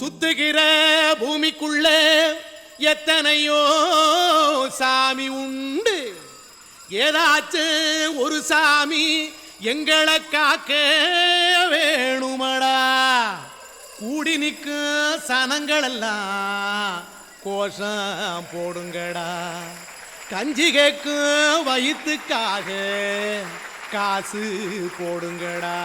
சுத்துகிற பூமிக்குள்ள எத்தனையோ சாமி உண்டு. ஏதாச்சும் ஒரு சாமி எங்களை காக்க வேணுமடா. கூடி நிற்கும் சனங்களெல்லாம் கோஷம் போடுங்கடா. கஞ்சி கேட்கும் வயிற்றுக்காக காசு போடுங்கடா.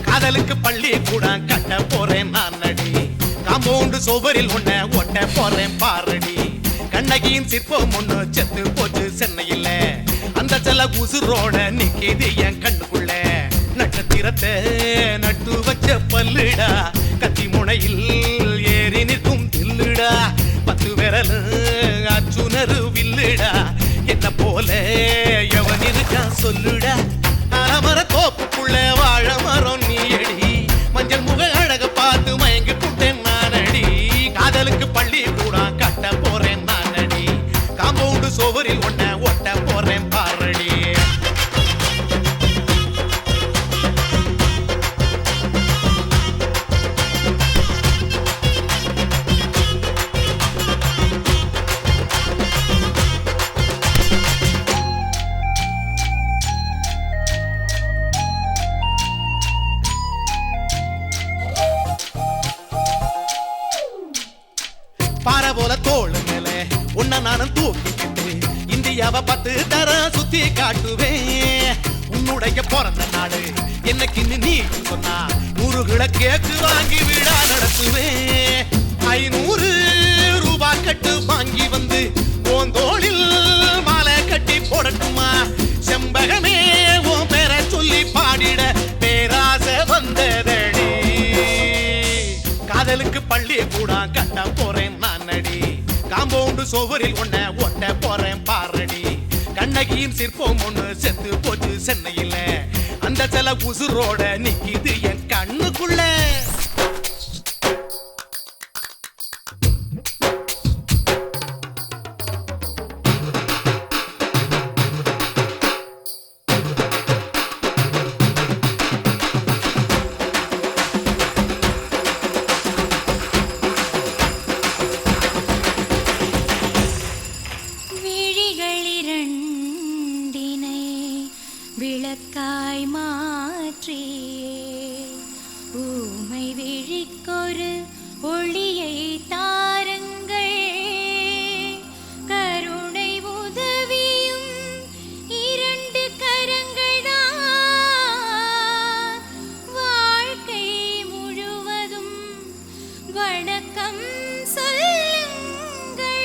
காதலுக்கு பள்ளி கூட கட்ட போறேன் நான் அடி. காம்பவுண்டு சுவரில் உன்னை ஒட்ட போறேன் பாரடி. கண்ணகியின் சிற்பம் ஒண்ணு செத்து போச்சு சென்னையில். அந்த செல உசுரோட நிக்கிது என் கண்ணுக்குள்ள. நட்சத்திரத்தை நட்டு வச்ச பல்லுடா. கத்தி முனையில் ஏறி நிற்கும் தில்லுடா. 10 விரல் அச்சுணரு வில்லுடா. என்ன போல எவன் இருக்கா சொல்லுடா. அலமர தோப்புக்குள்ள வாழ மரம் நீயடி. மஞ்சள் முக அழக பார்த்து மயங்கி புட்டேன் நானடி. காதலுக்கு பள்ளி கூட கட்ட போறேன் நானடி. காம்பவுண்டு சுவரில் ஒன்ன ஒட்ட போறேன் பாரடி. பாறை போல தோளு மேல உன்ன நானும் தூக்கிக்கிட்டு இந்தியாவை 10 தரம் சுத்தி காட்டுவேன். உன்னுடைய பிறந்த நாடு என்னைக்கு நீ சொன்னா 100 கிலோ கேக்கு வாங்கி விழா நடத்துவேன். 500 ரூபாய் கட்டு வாங்கி வந்து உன் தோளில் மாலை கட்டி போடட்டுமா. செம்பகமே உன் பேரை சொல்லி பாடிட பேராசை வந்ததடி. காதலுக்கு பள்ளி கூட கட்ட போறேன் நானடி. காம்பவுண்டு சுவரில் ஒன்ன ஒட்ட போறேன் பாரடி. கண்ணகியின் சிற்பம் ஒண்ணு செத்து போச்சு சென்னையில். அந்த சில உசுரோட நிக்கிது என் கண்ணுக்குள்ள. விளக்காய் மாற்றியே ஊமை விழிக்கொரு ஒளியை தாருங்கள். கருணை உதவியும் 2 கரங்கள்தான். வாழ்க்கை முழுவதும் வணக்கம் சொல்லுங்கள்.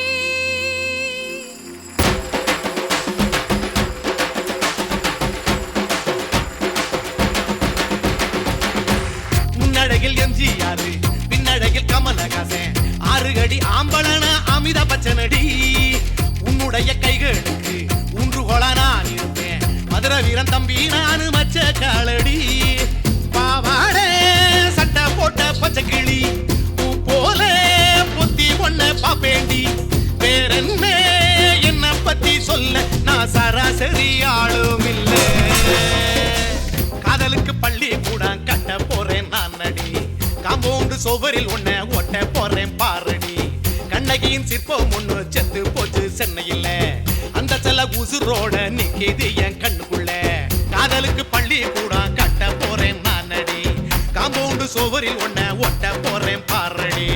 முன்னழகில் எம்ஜிஆர் பின்னழகில் கமலஹாசன் 6 அடி ஆம்பளன அமிதாப் பச்சனடி. உன்னுடைய கைகளுக்கு ஊன்றுகோலா நான் இருப்பேன். மதுரை வீரன் தம்பி நானு மச்ச காலடி. பாவாடை சட்டை போட்ட பச்சை கிளி பூ போல பொத்தி ஒன்ன பாப்பேண்டி. வேறென்ன என்ன பத்தி சொல்ல நான் சராசரி ஆளும் இல்லை. காதலுக்கு பள்ளி கூட கட்ட போறேன் நானடி. காம்பவுண்டு சுவரில் ஒன்ன ஒட்ட போறேன் பாரடி. கண்ணகியின் சிற்பம் ஒண்ணு செத்து போச்சு சென்னையில். அந்த சில உசுரோட நிக்கிது என் கண்ணுக்குள்ள. காதலுக்கு பள்ளி கூட கட்ட போறேன் நானடி. காம்பவுண்டு சுவரில் ஒன்ன ஒட்ட போறேன் பாரடி.